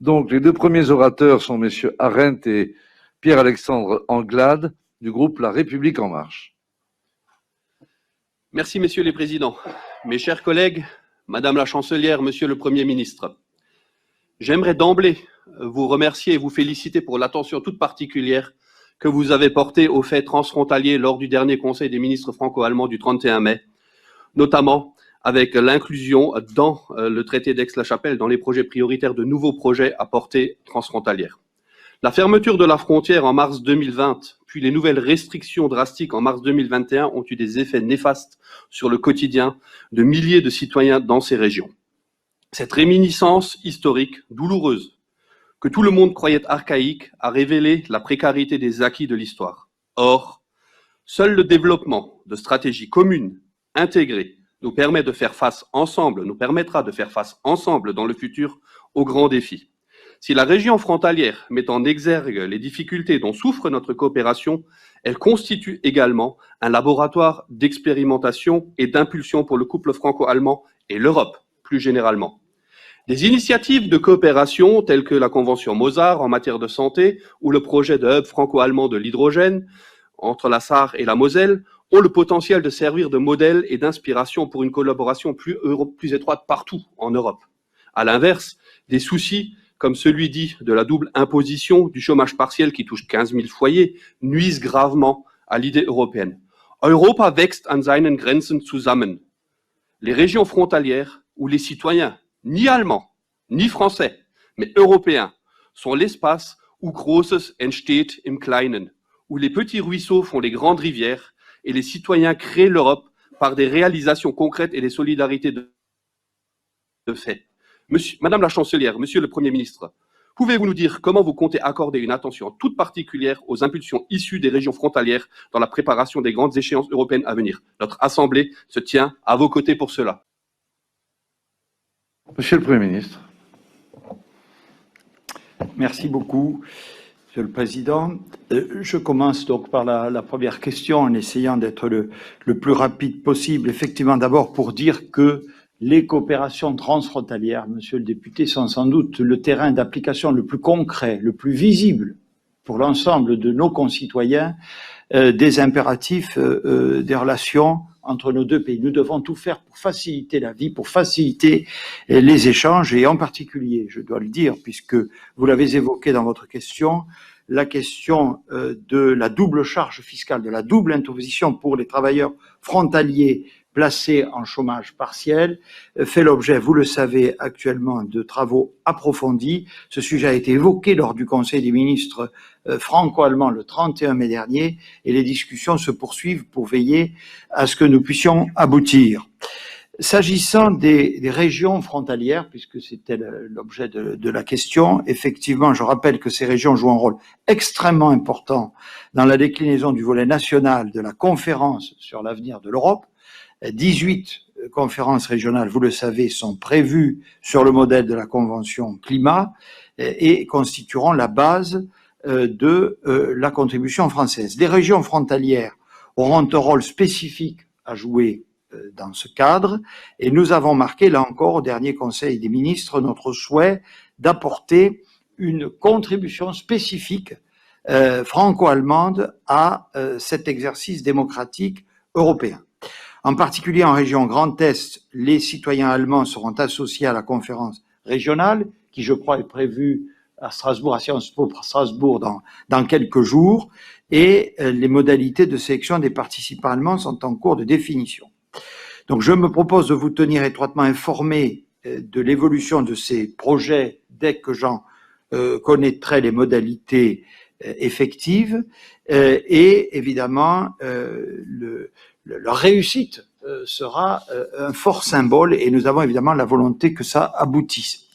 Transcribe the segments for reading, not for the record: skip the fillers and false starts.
Donc, les deux premiers orateurs sont messieurs Arendt et Pierre-Alexandre Anglade du groupe La République En Marche. Merci, messieurs les présidents. Mes chers collègues, madame la chancelière, monsieur le Premier ministre, j'aimerais d'emblée vous remercier et vous féliciter pour l'attention toute particulière que vous avez portée aux faits transfrontaliers lors du dernier Conseil des ministres franco-allemands du 31 mai, notamment avec l'inclusion dans le traité d'Aix-la-Chapelle, dans les projets prioritaires de nouveaux projets à portée transfrontalière. La fermeture de la frontière en mars 2020, puis les nouvelles restrictions drastiques en mars 2021 ont eu des effets néfastes sur le quotidien de milliers de citoyens dans ces régions. Cette réminiscence historique, douloureuse, que tout le monde croyait archaïque, a révélé la précarité des acquis de l'histoire. Or, seul le développement de stratégies communes, intégrées, nous permettra de faire face ensemble dans le futur aux grands défis. Si la région frontalière met en exergue les difficultés dont souffre notre coopération, elle constitue également un laboratoire d'expérimentation et d'impulsion pour le couple franco-allemand et l'Europe plus généralement. Des initiatives de coopération telles que la Convention Mozart en matière de santé ou le projet de hub franco-allemand de l'hydrogène entre la Sarre et la Moselle ont le potentiel de servir de modèle et d'inspiration pour une collaboration plus étroite partout en Europe. À l'inverse, des soucis comme celui dit de la double imposition du chômage partiel qui touche 15 000 foyers, nuisent gravement à l'idée européenne. Europa wächst an seinen Grenzen zusammen. Les régions frontalières où les citoyens, ni allemands, ni français, mais européens, sont l'espace où Großes entsteht im Kleinen, où les petits ruisseaux font les grandes rivières et les citoyens créent l'Europe par des réalisations concrètes et des solidarités de fait. Madame la chancelière, monsieur le Premier ministre, pouvez-vous nous dire comment vous comptez accorder une attention toute particulière aux impulsions issues des régions frontalières dans la préparation des grandes échéances européennes à venir? Notre Assemblée se tient à vos côtés pour cela. Monsieur le Premier ministre. Merci beaucoup, Monsieur le Président. Je commence donc par la première question en essayant d'être le plus rapide possible. Effectivement, d'abord pour dire que les coopérations transfrontalières, monsieur le député, sont sans doute le terrain d'application le plus concret, le plus visible pour l'ensemble de nos concitoyens des impératifs des relations entre nos deux pays. Nous devons tout faire pour faciliter la vie, pour faciliter les échanges et en particulier, je dois le dire, puisque vous l'avez évoqué dans votre question, la question de la double charge fiscale, de la double imposition pour les travailleurs frontaliers placés en chômage partiel, fait l'objet, vous le savez, actuellement de travaux approfondis. Ce sujet a été évoqué lors du Conseil des ministres franco-allemand le 31 mai dernier et les discussions se poursuivent pour veiller à ce que nous puissions aboutir. S'agissant des régions frontalières, puisque c'était l'objet de la question, effectivement, je rappelle que ces régions jouent un rôle extrêmement important dans la déclinaison du volet national de la conférence sur l'avenir de l'Europe. 18 conférences régionales, vous le savez, sont prévues sur le modèle de la Convention climat et constitueront la base de la contribution française. Les régions frontalières auront un rôle spécifique à jouer dans ce cadre et nous avons marqué, là encore, au dernier Conseil des ministres, notre souhait d'apporter une contribution spécifique franco-allemande à cet exercice démocratique européen. En particulier en région Grand Est, les citoyens allemands seront associés à la conférence régionale, qui je crois est prévue à Strasbourg, à Sciences Po, à Strasbourg dans quelques jours, et les modalités de sélection des participants allemands sont en cours de définition. Donc je me propose de vous tenir étroitement informé de l'évolution de ces projets dès que j'en connaîtrai les modalités effectives, et évidemment leur réussite sera un fort symbole et nous avons évidemment la volonté que ça aboutisse.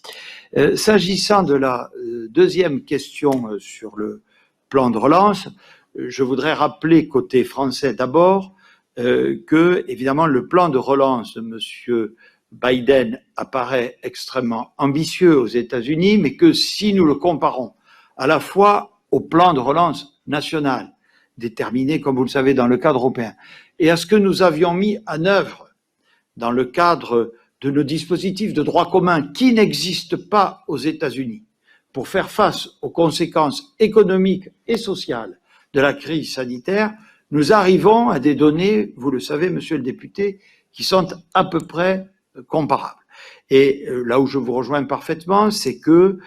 S'agissant de la deuxième question sur le plan de relance, je voudrais rappeler côté français d'abord que évidemment le plan de relance de monsieur Biden apparaît extrêmement ambitieux aux États-Unis, mais que si nous le comparons à la fois au plan de relance national déterminé, comme vous le savez, dans le cadre européen, et à ce que nous avions mis en œuvre dans le cadre de nos dispositifs de droit commun qui n'existent pas aux États-Unis, pour faire face aux conséquences économiques et sociales de la crise sanitaire, nous arrivons à des données, vous le savez, monsieur le député, qui sont à peu près comparables. Et là où je vous rejoins parfaitement, c'est que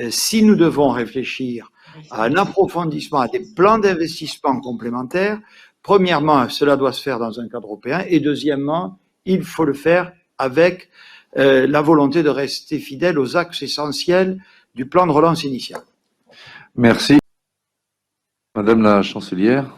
si nous devons réfléchir à un approfondissement, à des plans d'investissement complémentaires, premièrement, cela doit se faire dans un cadre européen, et deuxièmement, il faut le faire avec la volonté de rester fidèle aux axes essentiels du plan de relance initial. Merci. Madame la chancelière.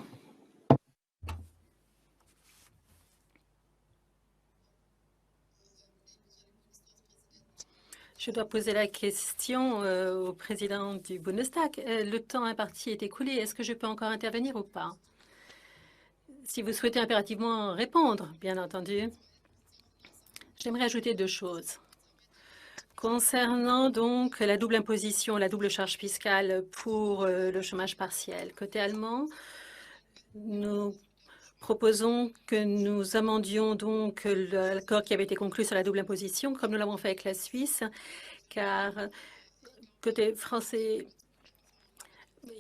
Je dois poser la question au président du Bundestag. Le temps imparti est écoulé. Est-ce que je peux encore intervenir ou pas? Si vous souhaitez impérativement répondre, bien entendu. J'aimerais ajouter deux choses. Concernant donc la double imposition, la double charge fiscale pour le chômage partiel, côté allemand, nous proposons que nous amendions donc l'accord qui avait été conclu sur la double imposition, comme nous l'avons fait avec la Suisse, car côté français,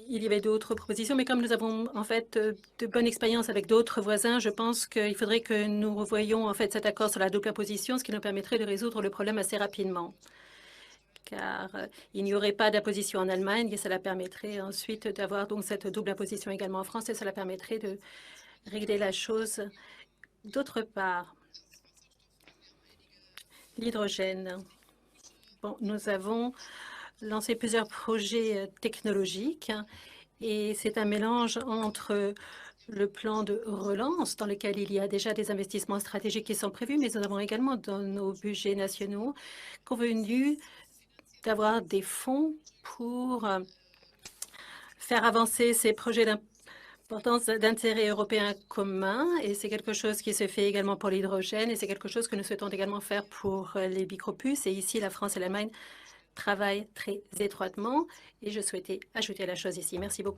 il y avait d'autres propositions, mais comme nous avons en fait de bonnes expériences avec d'autres voisins, je pense qu'il faudrait que nous revoyions en fait cet accord sur la double imposition, ce qui nous permettrait de résoudre le problème assez rapidement. Car il n'y aurait pas d'imposition en Allemagne et cela permettrait ensuite d'avoir donc cette double imposition également en France et cela permettrait de régler la chose. D'autre part, l'hydrogène. Bon, nous avons lancé plusieurs projets technologiques et c'est un mélange entre le plan de relance dans lequel il y a déjà des investissements stratégiques qui sont prévus, mais nous avons également dans nos budgets nationaux convenu d'avoir des fonds pour faire avancer ces projets d'intérêt européen commun et c'est quelque chose qui se fait également pour l'hydrogène et c'est quelque chose que nous souhaitons également faire pour les micropuces et ici la France et l'Allemagne travaillent très étroitement et je souhaitais ajouter la chose ici. Merci beaucoup.